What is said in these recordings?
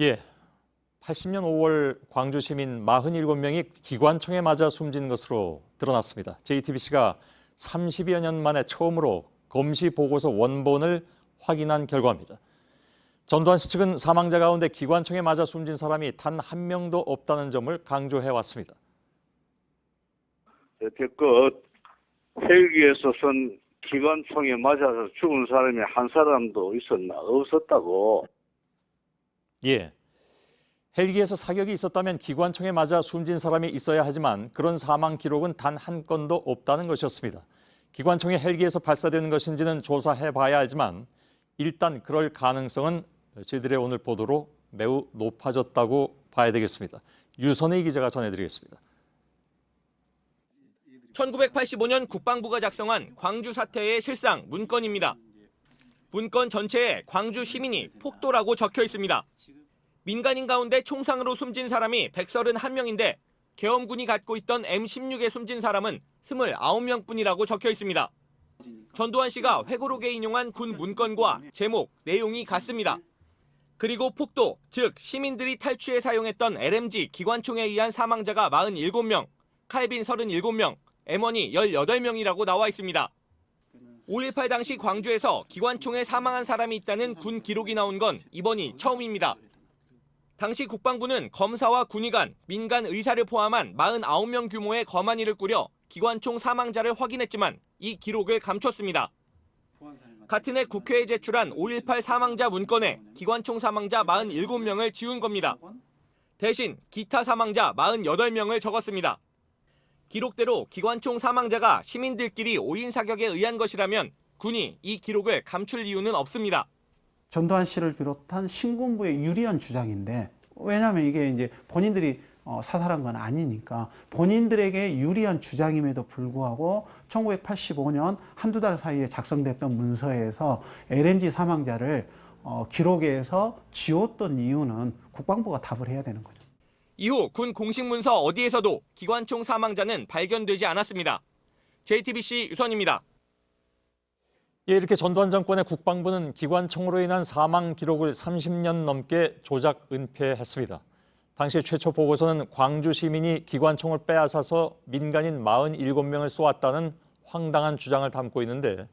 예, 80년 5월 광주 시민 47명이 기관총에 맞아 숨진 것으로 드러났습니다. JTBC가 30여 년 만에 처음으로 검시 보고서 원본을 확인한 결과입니다. 전두환 씨 측은 사망자 가운데 기관총에 맞아 숨진 사람이 단 한 명도 없다는 점을 강조해 왔습니다. 여태껏 헬기에서 쏜 기관총에 맞아서 죽은 사람이 한 사람도 있었나? 없었다고. 예, 헬기에서 사격이 있었다면 기관총에 맞아 숨진 사람이 있어야 하지만 그런 사망 기록은 단 한 건도 없다는 것이었습니다. 기관총이 헬기에서 발사되는 것인지는 조사해 봐야 알지만 일단 그럴 가능성은 저희들의 오늘 보도로 매우 높아졌다고 봐야 되겠습니다. 유선희 기자가 전해드리겠습니다. 1985년 국방부가 작성한 광주 사태의 실상 문건입니다. 문건 전체에 광주 시민이 폭도라고 적혀 있습니다. 민간인 가운데 총상으로 숨진 사람이 131명인데 계엄군이 갖고 있던 M16에 숨진 사람은 29명뿐이라고 적혀 있습니다. 전두환 씨가 회고록에 인용한 군 문건과 제목, 내용이 같습니다. 그리고 폭도, 즉 시민들이 탈취에 사용했던 LMG 기관총에 의한 사망자가 47명, 칼빈 37명, M1이 18명이라고 나와 있습니다. 5.18 당시 광주에서 기관총에 사망한 사람이 있다는 군 기록이 나온 건 이번이 처음입니다. 당시 국방부는 검사와 군의관, 민간 의사를 포함한 49명 규모의 검안위를 꾸려 기관총 사망자를 확인했지만 이 기록을 감췄습니다. 같은 해 국회에 제출한 5.18 사망자 문건에 기관총 사망자 47명을 지운 겁니다. 대신 기타 사망자 48명을 적었습니다. 기록대로 기관총 사망자가 시민들끼리 오인 사격에 의한 것이라면 군이 이 기록을 감출 이유는 없습니다. 전두환 씨를 비롯한 신군부의 유리한 주장인데, 왜냐하면 이게 이제 본인들이 사살한 건 아니니까 본인들에게 유리한 주장임에도 불구하고 1985년 한두 달 사이에 작성됐던 문서에서 LMG 사망자를 기록에서 지웠던 이유는 국방부가 답을 해야 되는 거죠. 이후 군 공식 문서 어디에서도 기관총 사망자는 발견되지 않았습니다. JTBC 유선입니다. 예, 이렇게 전두환 정권의 국방부는 기관총으로 인한 사망 기록을 30년 넘게 조작 은폐했습니다. 당시 최초 보고서는 광주 시민이 기관총을 빼앗아서 민간인 47명을 쏘았다는 황당한 주장을 담고 있는데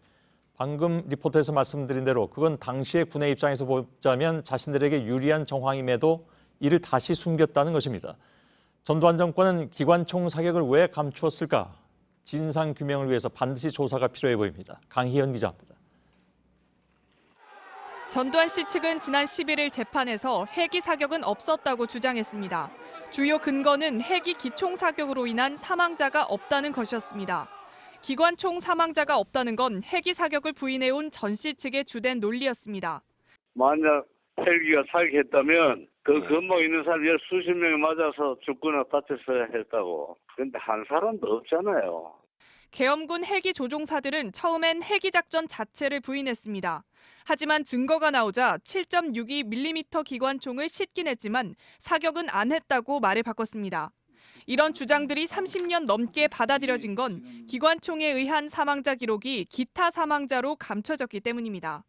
방금 리포트에서 말씀드린 대로 그건 당시의 군의 입장에서 보자면 자신들에게 유리한 정황임에도 이를 다시 숨겼다는 것입니다. 전두환 정권은 기관총 사격을 왜 감추었을까? 진상 규명을 위해서 반드시 조사가 필요해 보입니다. 강희연 기자입니다. 전두환 씨 측은 지난 11일 재판에서 헬기 사격은 없었다고 주장했습니다. 주요 근거는 헬기 기총 사격으로 인한 사망자가 없다는 것이었습니다. 기관총 사망자가 없다는 건 헬기 사격을 부인해온 전 씨 측의 주된 논리였습니다. 만약 헬기가 사격했다면 그 건너에 있는 사람이 수십 명이 맞아서 죽거나 다쳤어야 했다고. 근데 한 사람도 없잖아요. 계엄군 헬기 조종사들은 처음엔 헬기 작전 자체를 부인했습니다. 하지만 증거가 나오자 7.62mm 기관총을 싣긴 했지만 사격은 안 했다고 말을 바꿨습니다. 이런 주장들이 30년 넘게 받아들여진 건 기관총에 의한 사망자 기록이 기타 사망자로 감춰졌기 때문입니다.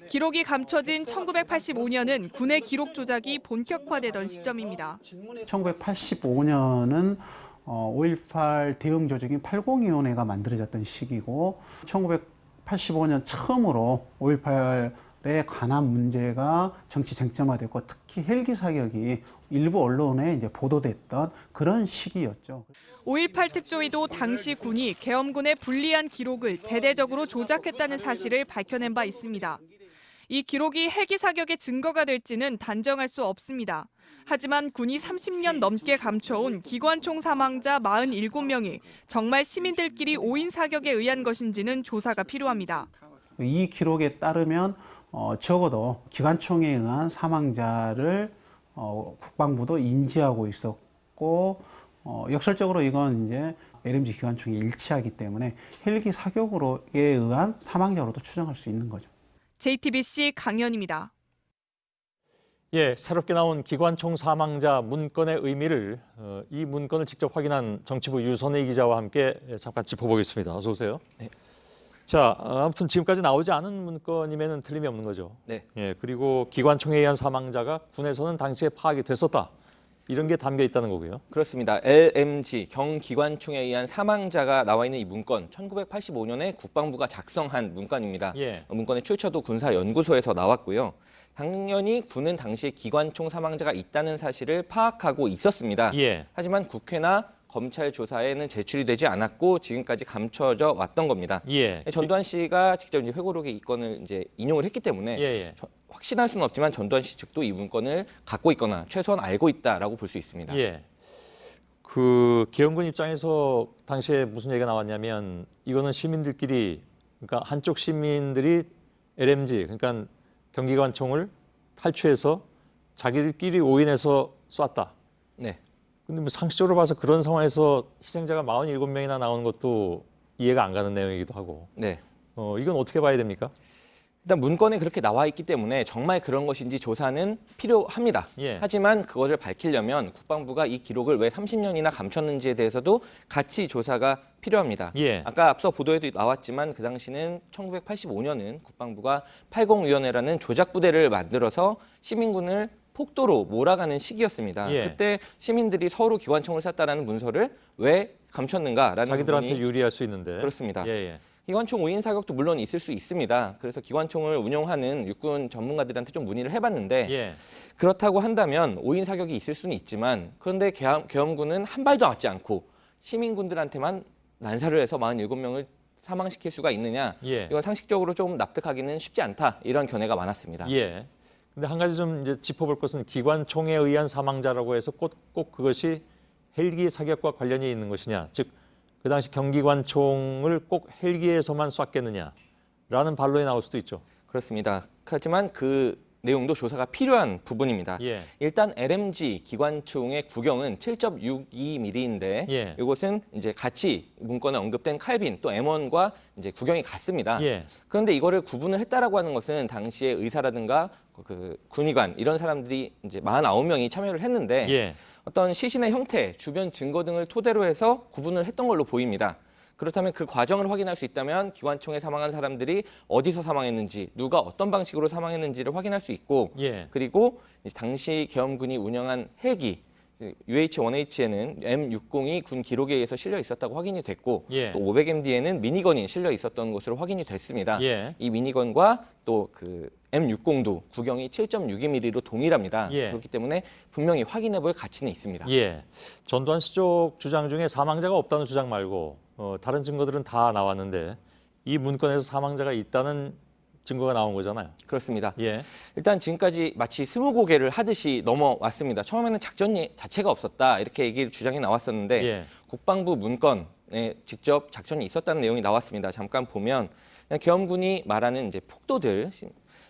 기록이 감춰진 1985년은 군의 기록 조작이 본격화되던 시점입니다. 1985년은 5.18 대응 조직인 80위원회가 만들어졌던 시기고 1985년 처음으로 5.18에 관한 문제가 정치 쟁점화됐고 특히 헬기 사격이 일부 언론에 이제 보도됐던 그런 시기였죠. 5.18 특조위도 당시 군이 계엄군의 불리한 기록을 대대적으로 조작했다는 사실을 밝혀낸 바 있습니다. 이 기록이 헬기 사격의 증거가 될지는 단정할 수 없습니다. 하지만 군이 30년 넘게 감춰온 기관총 사망자 47명이 정말 시민들끼리 오인 사격에 의한 것인지는 조사가 필요합니다. 이 기록에 따르면 적어도 기관총에 의한 사망자를 국방부도 인지하고 있었고 역설적으로 이건 이제 LMG 기관총이 일치하기 때문에 헬기 사격으로에 의한 사망자로도 추정할 수 있는 거죠. JTBC 강연입니다. 예, 새롭게 나온 기관총 사망자 문건의 의미를 이 문건을 직접 확인한 정치부 유선희 기자와 함께 잠깐 짚어보겠습니다. 어서 오세요. 네. 자, 아무튼 지금까지 나오지 않은 문건임에는 틀림이 없는 거죠. 네. 예, 그리고 기관총에 의한 사망자가 군에서는 당시에 파악이 됐었다. 이런 게 담겨 있다는 거고요. 그렇습니다. LMG 경기관총에 의한 사망자가 나와 있는 이 문건 1985년에 국방부가 작성한 문건입니다. 예. 문건의 출처도 군사연구소에서 나왔고요. 당연히 군은 당시에 기관총 사망자가 있다는 사실을 파악하고 있었습니다. 예. 하지만 국회나 검찰 조사에는 제출이 되지 않았고 지금까지 감춰져 왔던 겁니다. 예. 전두환 씨가 직접 이제 회고록에 이 건을 이제 인용을 했기 때문에 예. 확신할 수는 없지만 전두환 씨 측도 이 문건을 갖고 있거나 최소한 알고 있다라고 볼 수 있습니다. 예. 그 계엄군 입장에서 당시에 무슨 얘기가 나왔냐면 이거는 시민들끼리 그러니까 한쪽 시민들이 LMG 그러니까 경기관총을 탈취해서 자기들끼리 오인해서 쐈다. 네. 근데 뭐 상식적으로 봐서 그런 상황에서 희생자가 47명이나 나오는 것도 이해가 안 가는 내용이기도 하고. 네. 이건 어떻게 봐야 됩니까? 일단 문건에 그렇게 나와 있기 때문에 정말 그런 것인지 조사는 필요합니다. 예. 하지만 그것을 밝히려면 국방부가 이 기록을 왜 30년이나 감췄는지에 대해서도 같이 조사가 필요합니다. 예. 아까 앞서 보도에도 나왔지만 그 당시는 1985년은 국방부가 80위원회라는 조작 부대를 만들어서 시민군을 폭도로 몰아가는 시기였습니다. 예. 그때 시민들이 서로 기관총을 쐈다라는 문서를 왜 감췄는가라는 자기들한테 부분이 유리할 수 있는데. 그렇습니다. 예. 기관총 오인 사격도 물론 있을 수 있습니다. 그래서 기관총을 운용하는 육군 전문가들한테 좀 문의를 해봤는데 예. 그렇다고 한다면 오인 사격이 있을 수는 있지만 그런데 계엄군은 한 발도 맞지 않고 시민군들한테만 난사를 해서 47명을 사망시킬 수가 있느냐? 예. 이건 상식적으로 좀 납득하기는 쉽지 않다. 이런 견해가 많았습니다. 예. 근데 한 가지 좀 이제 짚어볼 것은 기관총에 의한 사망자라고 해서 꼭 그것이 헬기 사격과 관련이 있는 것이냐, 즉 그 당시 경기관총을 꼭 헬기에서만 쐈겠느냐라는 반론이 나올 수도 있죠. 그렇습니다. 하지만 그 내용도 조사가 필요한 부분입니다. 예. 일단 LMG 기관총의 구경은 7.62mm인데 예. 이것은 이제 같이 문건에 언급된 칼빈 또 M1과 이제 구경이 같습니다. 예. 그런데 이거를 구분을 했다라고 하는 것은 당시에 의사라든가 그 군의관 이런 사람들이 이제 49명이 참여를 했는데 예. 어떤 시신의 형태, 주변 증거 등을 토대로 해서 구분을 했던 걸로 보입니다. 그렇다면 그 과정을 확인할 수 있다면 기관총에 사망한 사람들이 어디서 사망했는지, 누가 어떤 방식으로 사망했는지를 확인할 수 있고 예. 그리고 당시 계엄군이 운영한 헬기 UH-1H에는 M60이 군 기록에 의해서 실려 있었다고 확인이 됐고 예. 또 500MD에는 미니건이 실려 있었던 것으로 확인이 됐습니다. 예. 이 미니건과 또 그 M60도 구경이 7.62mm로 동일합니다. 예. 그렇기 때문에 분명히 확인해볼 가치는 있습니다. 예. 전두환 씨 쪽 주장 중에 사망자가 없다는 주장 말고 다른 증거들은 다 나왔는데 이 문건에서 사망자가 있다는 증거가 나온 거잖아요. 그렇습니다. 예. 일단 지금까지 마치 스무고개를 하듯이 넘어왔습니다. 처음에는 작전 자체가 없었다 이렇게 얘기를 주장이 나왔었는데 예. 국방부 문건에 직접 작전이 있었다는 내용이 나왔습니다. 잠깐 보면 계엄군이 말하는 이제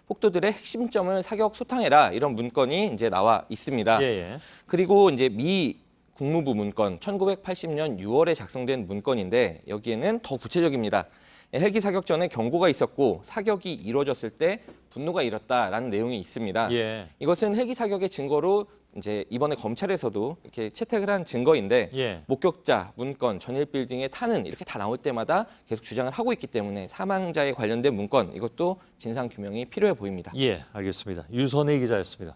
폭도들의 핵심점을 사격 소탕해라 이런 문건이 이제 나와 있습니다. 예. 그리고 이제 미 국무부 문건 1980년 6월에 작성된 문건인데 여기에는 더 구체적입니다. 헬기 사격 전에 경고가 있었고 사격이 이루어졌을 때 분노가 일었다라는 내용이 있습니다. 예. 이것은 헬기 사격의 증거로 이제 이번에 검찰에서도 이렇게 채택을 한 증거인데 예. 목격자, 문건, 전일 빌딩의 탄은 이렇게 다 나올 때마다 계속 주장을 하고 있기 때문에 사망자에 관련된 문건 이것도 진상 규명이 필요해 보입니다. 예. 알겠습니다. 유선희 기자였습니다.